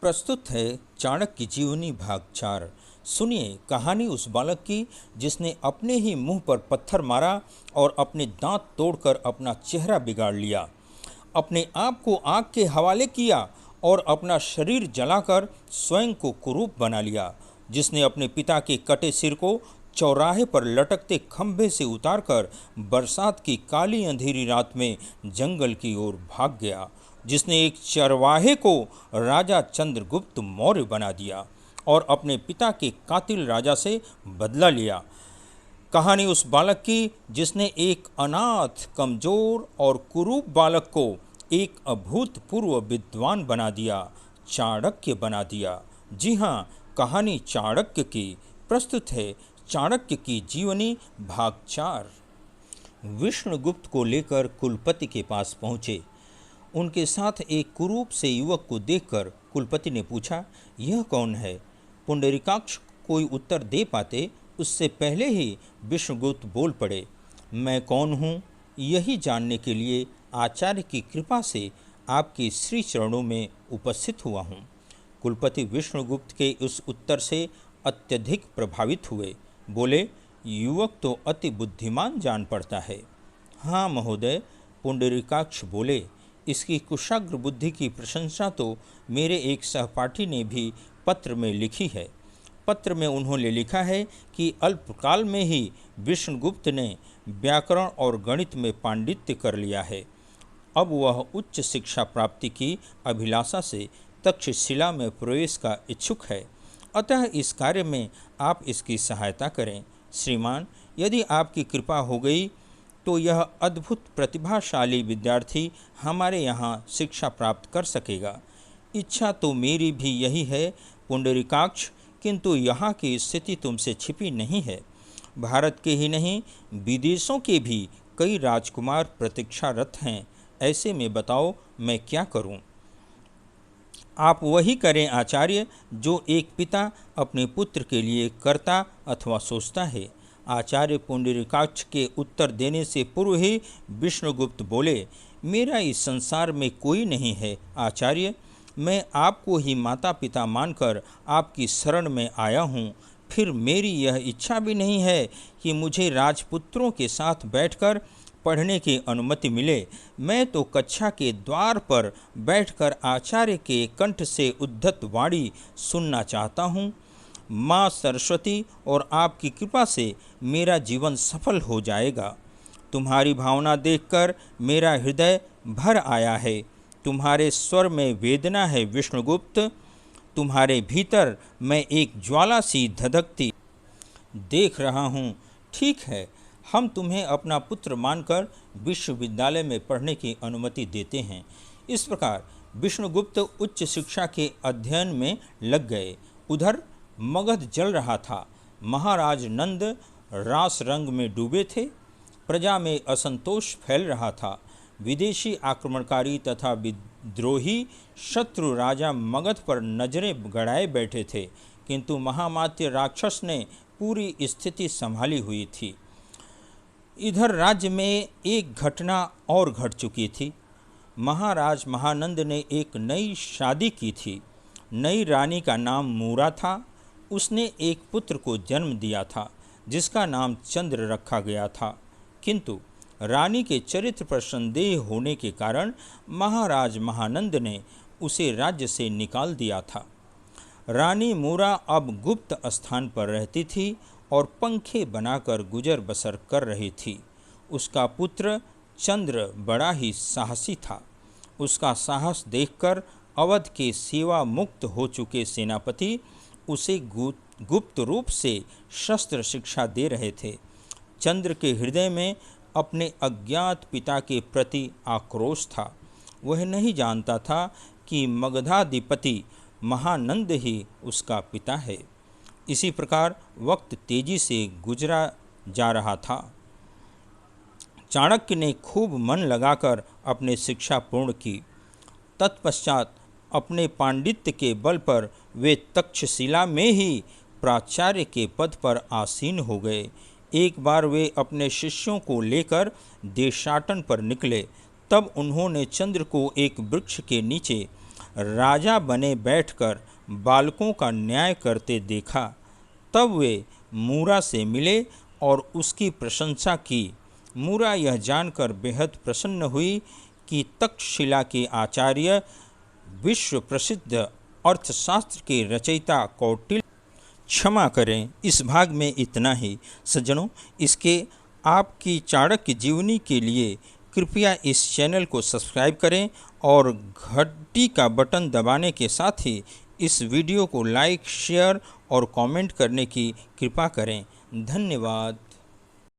प्रस्तुत है चाणक्य जीवनी भाग 4। सुनिए कहानी उस बालक की जिसने अपने ही मुंह पर पत्थर मारा और अपने दांत तोड़कर अपना चेहरा बिगाड़ लिया, अपने आप को आग के हवाले किया और अपना शरीर जलाकर स्वयं को कुरूप बना लिया, जिसने अपने पिता के कटे सिर को चौराहे पर लटकते खंभे से उतारकर बरसात की काली अंधेरी रात में जंगल की ओर भाग गया, जिसने एक चरवाहे को राजा चंद्रगुप्त मौर्य बना दिया और अपने पिता के कातिल राजा से बदला लिया। कहानी उस बालक की जिसने एक अनाथ, कमजोर और कुरूप बालक को एक अभूतपूर्व विद्वान बना दिया, चाणक्य बना दिया। जी हाँ, कहानी चाणक्य की। प्रस्तुत है चाणक्य की जीवनी भाग 4। विष्णुगुप्त को लेकर कुलपति के पास पहुँचे। उनके साथ एक कुरूप से युवक को देखकर कुलपति ने पूछा, यह कौन है? पुंडरीकाक्ष कोई उत्तर दे पाते उससे पहले ही विष्णुगुप्त बोल पड़े, मैं कौन हूँ यही जानने के लिए आचार्य की कृपा से आपके श्री चरणों में उपस्थित हुआ हूँ। कुलपति विष्णुगुप्त के उस उत्तर से अत्यधिक प्रभावित हुए। बोले, युवक तो अति बुद्धिमान जान पड़ता है। हाँ महोदय, पुंडरीकाक्ष बोले, इसकी कुशाग्र बुद्धि की प्रशंसा तो मेरे एक सहपाठी ने भी पत्र में लिखी है। पत्र में उन्होंने लिखा है कि अल्पकाल में ही विष्णुगुप्त ने व्याकरण और गणित में पांडित्य कर लिया है। अब वह उच्च शिक्षा प्राप्ति की अभिलाषा से तक्षशिला में प्रवेश का इच्छुक है, अतः इस कार्य में आप इसकी सहायता करें। श्रीमान, यदि आपकी कृपा हो गई तो यह अद्भुत प्रतिभाशाली विद्यार्थी हमारे यहाँ शिक्षा प्राप्त कर सकेगा। इच्छा तो मेरी भी यही है पुंडरीकाक्ष, किंतु यहाँ की स्थिति तुमसे छिपी नहीं है। भारत के ही नहीं, विदेशों के भी कई राजकुमार प्रतीक्षारत हैं। ऐसे में बताओ मैं क्या करूं? आप वही करें आचार्य जो एक पिता अपने पुत्र के लिए करता अथवा सोचता है। आचार्य पुंडरीकाक्ष के उत्तर देने से पूर्व ही विष्णुगुप्त बोले, मेरा इस संसार में कोई नहीं है आचार्य। मैं आपको ही माता पिता मानकर आपकी शरण में आया हूँ। फिर मेरी यह इच्छा भी नहीं है कि मुझे राजपुत्रों के साथ बैठकर पढ़ने की अनुमति मिले। मैं तो कक्षा के द्वार पर बैठकर आचार्य के कंठ से उद्धत वाणी सुनना चाहता हूँ। माँ सरस्वती और आपकी कृपा से मेरा जीवन सफल हो जाएगा। तुम्हारी भावना देखकर मेरा हृदय भर आया है। तुम्हारे स्वर में वेदना है विष्णुगुप्त। तुम्हारे भीतर मैं एक ज्वाला सी धधकती देख रहा हूँ। ठीक है, हम तुम्हें अपना पुत्र मानकर विश्वविद्यालय में पढ़ने की अनुमति देते हैं। इस प्रकार विष्णुगुप्त उच्च शिक्षा के अध्ययन में लग गए। उधर मगध जल रहा था। महाराज नंद रास रंग में डूबे थे। प्रजा में असंतोष फैल रहा था। विदेशी आक्रमणकारी तथा विद्रोही शत्रु राजा मगध पर नजरें गड़ाए बैठे थे, किंतु महामात्य राक्षस ने पूरी स्थिति संभाली हुई थी। इधर राज्य में एक घटना और घट चुकी थी। महाराज महानंद ने एक नई शादी की थी। नई रानी का नाम मूरा था। उसने एक पुत्र को जन्म दिया था जिसका नाम चंद्र रखा गया था, किंतु रानी के चरित्र पर संदेह होने के कारण महाराज महानंद ने उसे राज्य से निकाल दिया था। रानी मूरा अब गुप्त स्थान पर रहती थी और पंखे बनाकर गुजर बसर कर रही थी। उसका पुत्र चंद्र बड़ा ही साहसी था। उसका साहस देखकर अवध के सेवा मुक्त हो चुके सेनापति उसे गुप्त रूप से शस्त्र शिक्षा दे रहे थे। चंद्र के हृदय में अपने अज्ञात पिता के प्रति आक्रोश था। वह नहीं जानता था कि मगधाधिपति महानंद ही उसका पिता है। इसी प्रकार वक्त तेजी से गुजरा जा रहा था। चाणक्य ने खूब मन लगाकर अपने शिक्षा पूर्ण की। तत्पश्चात अपने पांडित्य के बल पर वे तक्षशिला में ही प्राचार्य के पद पर आसीन हो गए। एक बार वे अपने शिष्यों को लेकर देशाटन पर निकले। तब उन्होंने चंद्र को एक वृक्ष के नीचे राजा बने बैठकर बालकों का न्याय करते देखा। तब वे मूरा से मिले और उसकी प्रशंसा की। मूरा यह जानकर बेहद प्रसन्न हुई कि तक्षशिला के आचार्य, विश्व प्रसिद्ध अर्थशास्त्र के रचयिता कौटिल्य। क्षमा करें, इस भाग में इतना ही। सज्जनों, इसके आपकी चाणक्य जीवनी के लिए कृपया इस चैनल को सब्सक्राइब करें और घंटी का बटन दबाने के साथ ही इस वीडियो को लाइक, शेयर और कमेंट करने की कृपा करें। धन्यवाद।